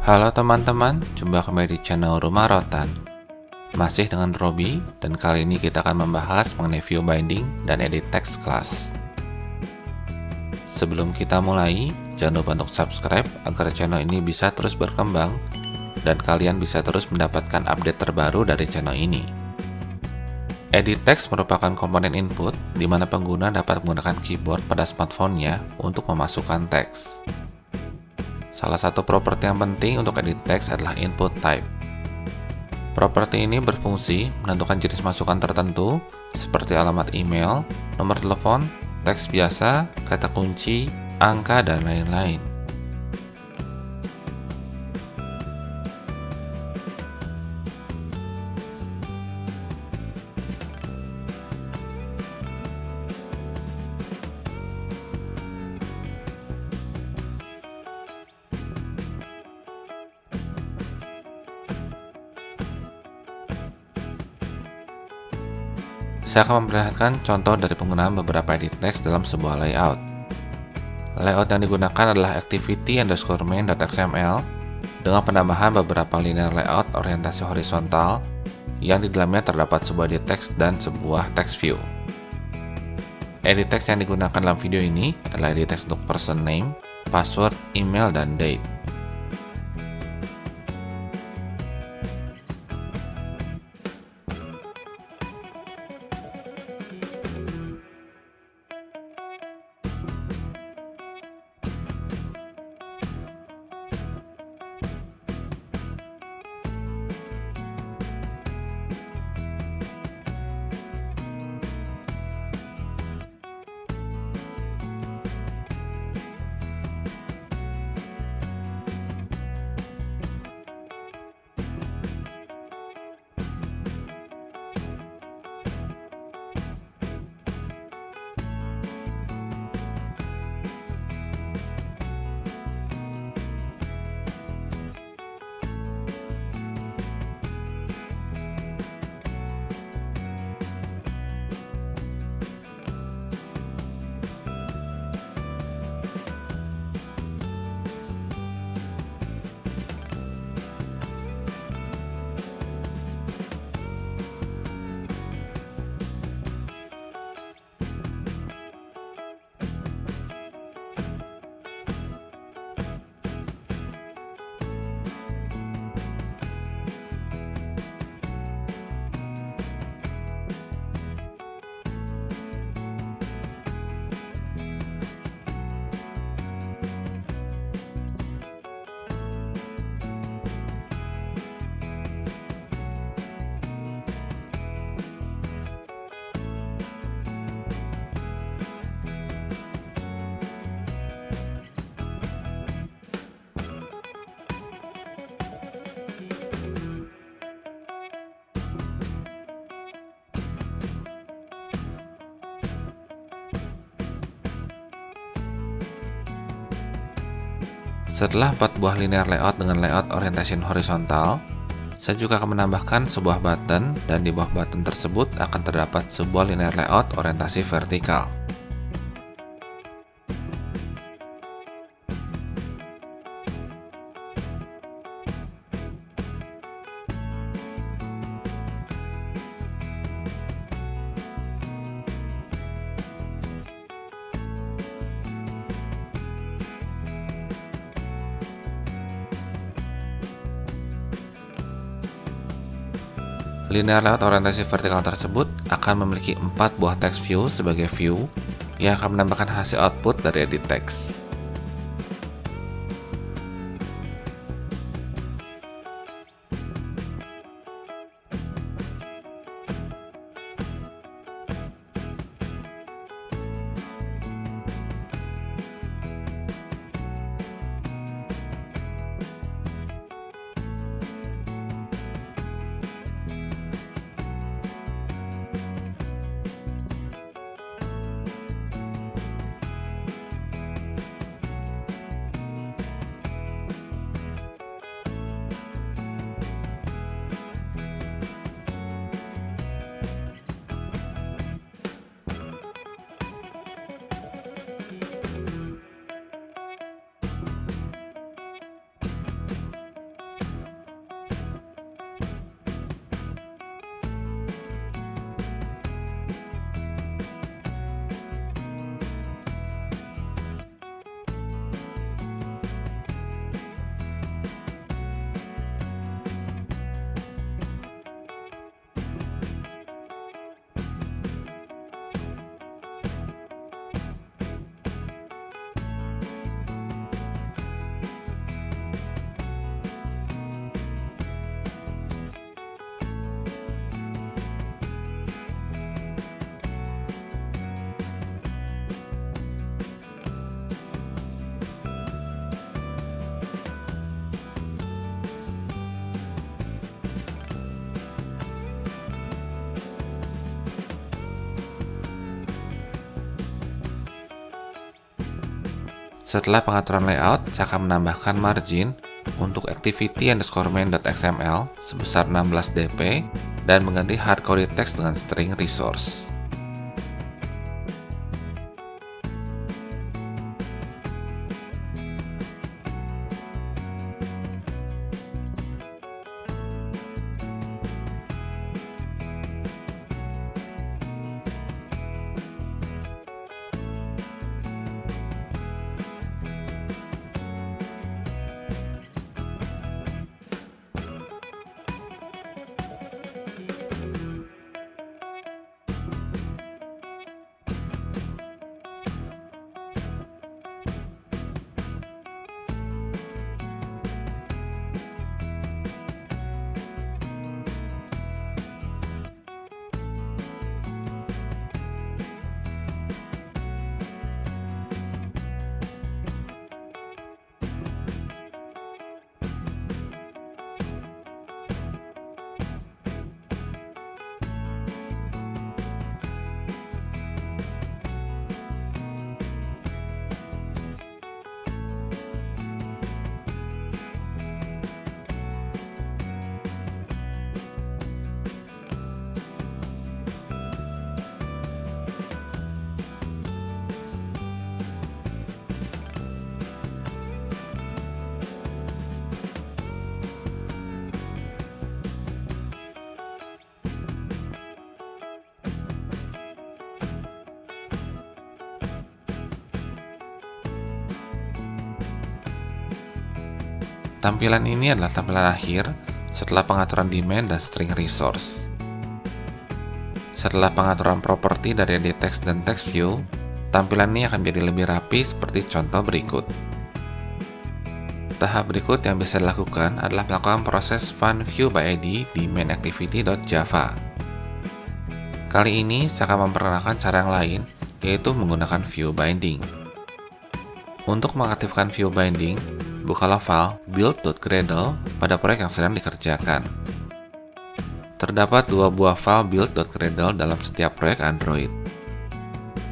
Halo teman-teman, jumpa kembali di channel Rumah Rotan. Masih dengan Robi, dan kali ini kita akan membahas mengenai view binding dan edit text class. Sebelum kita mulai, jangan lupa untuk subscribe agar channel ini bisa terus berkembang dan kalian bisa terus mendapatkan update terbaru dari channel ini. Edit text merupakan komponen input di mana pengguna dapat menggunakan keyboard pada smartphone-nya untuk memasukkan teks. Salah satu properti yang penting untuk edit text adalah input type. Properti ini berfungsi menentukan jenis masukan tertentu seperti alamat email, nomor telepon, teks biasa, kata kunci, angka, dan lain-lain. Saya akan memperlihatkan contoh dari penggunaan beberapa edit text dalam sebuah layout. Layout yang digunakan adalah activity_main.xml dengan penambahan beberapa linear layout orientasi horizontal yang di dalamnya terdapat sebuah edit text dan sebuah text view. Edit text yang digunakan dalam video ini adalah edit text untuk person name, password, email, dan date. Setelah 4 buah linear layout dengan layout orientation horizontal, saya juga akan menambahkan sebuah button, dan di bawah button tersebut akan terdapat sebuah linear layout orientasi vertikal. Linear layout orientasi vertikal tersebut akan memiliki 4 buah text view sebagai view yang akan menambahkan hasil output dari edit text. Setelah pengaturan layout, saya akan menambahkan margin untuk activity_main.xml sebesar 16 dp dan mengganti hardcoded text dengan string resource. Tampilan ini adalah tampilan akhir setelah pengaturan demand dan string resource. Setelah pengaturan properti dari edit text dan text view, tampilan ini akan menjadi lebih rapi seperti contoh berikut. Tahap berikut yang bisa dilakukan adalah melakukan proses find view by ID di main_activity.java. Kali ini saya akan memperkenalkan cara yang lain, yaitu menggunakan view binding. Untuk mengaktifkan view binding, bukalah file build.gradle pada proyek yang sedang dikerjakan. Terdapat dua buah file build.gradle dalam setiap proyek Android.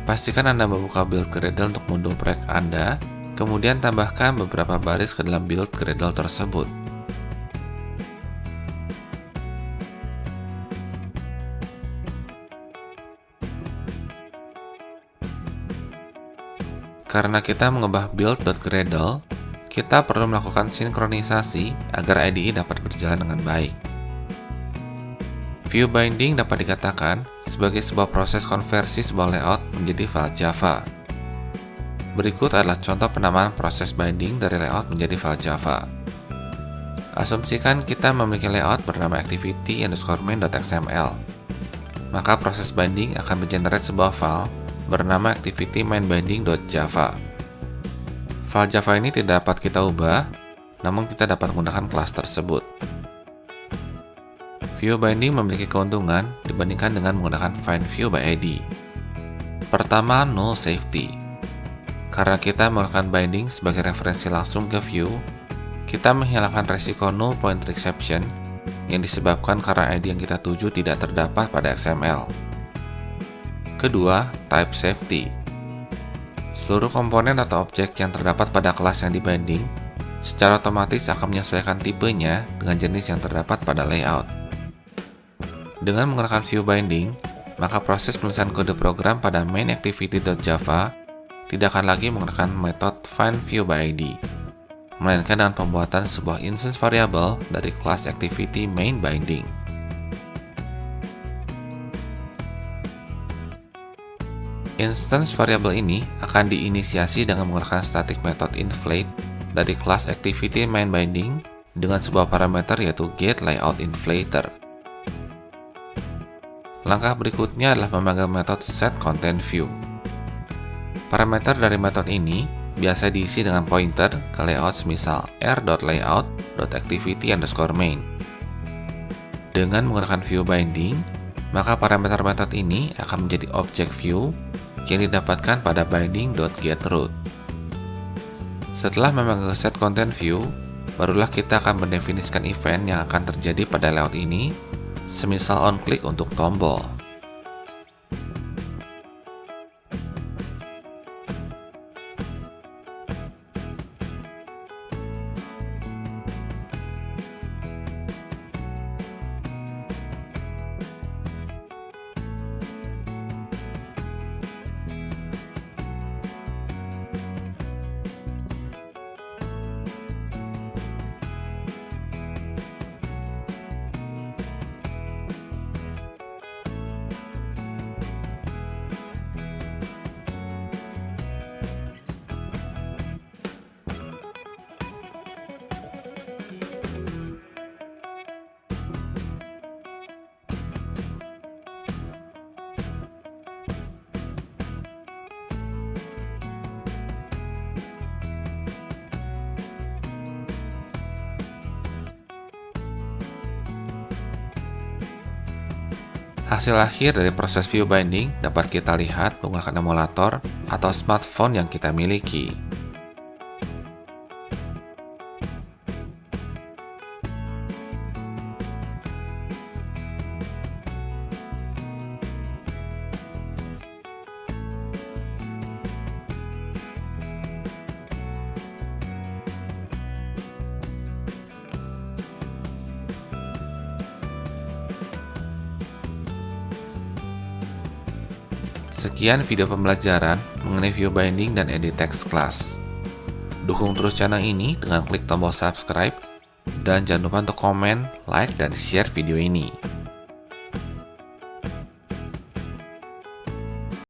Pastikan Anda membuka build.gradle untuk mengunduh proyek Anda, kemudian tambahkan beberapa baris ke dalam build.gradle tersebut. Karena kita mengubah build.gradle, kita perlu melakukan sinkronisasi agar IDE dapat berjalan dengan baik. View binding dapat dikatakan sebagai sebuah proses konversi sebuah layout menjadi file Java. Berikut adalah contoh penamaan proses binding dari layout menjadi file Java. Asumsikan kita memiliki layout bernama activity_main.xml. Maka proses binding akan mengenerate sebuah file bernama activity_main_binding.java. File Java ini tidak dapat kita ubah, namun kita dapat menggunakan kelas tersebut. View binding memiliki keuntungan dibandingkan dengan menggunakan find view by ID. Pertama, null safety. Karena kita menggunakan binding sebagai referensi langsung ke view, kita menghilangkan resiko null pointer exception yang disebabkan karena ID yang kita tuju tidak terdapat pada XML. Kedua, type safety. Seluruh komponen atau objek yang terdapat pada kelas yang dibinding secara otomatis akan menyesuaikan tipenya dengan jenis yang terdapat pada layout. Dengan menggunakan view binding, maka proses penulisan kode program pada main_activity.java tidak akan lagi menggunakan metode findViewById, melainkan dengan pembuatan sebuah instance variable dari kelas activity main binding. Instance variable ini akan diinisiasi dengan menggunakan static method inflate dari kelas activity main binding dengan sebuah parameter yaitu getLayoutInflater. Langkah berikutnya adalah memanggil metode setContentView. Parameter dari metode ini biasa diisi dengan pointer ke layout semisal r.layout.activity_main. Dengan menggunakan view binding, maka parameter metode ini akan menjadi objek view yang didapatkan pada binding.getRoot. Setelah memanggil setContentView, barulah kita akan mendefinisikan event yang akan terjadi pada layout ini, semisal onClick untuk tombol. Hasil akhir dari proses view binding dapat kita lihat menggunakan emulator atau smartphone yang kita miliki. Sekian video pembelajaran mengenai view binding dan edit text class. Dukung terus channel ini dengan klik tombol subscribe dan jangan lupa untuk komen, like, dan share video ini.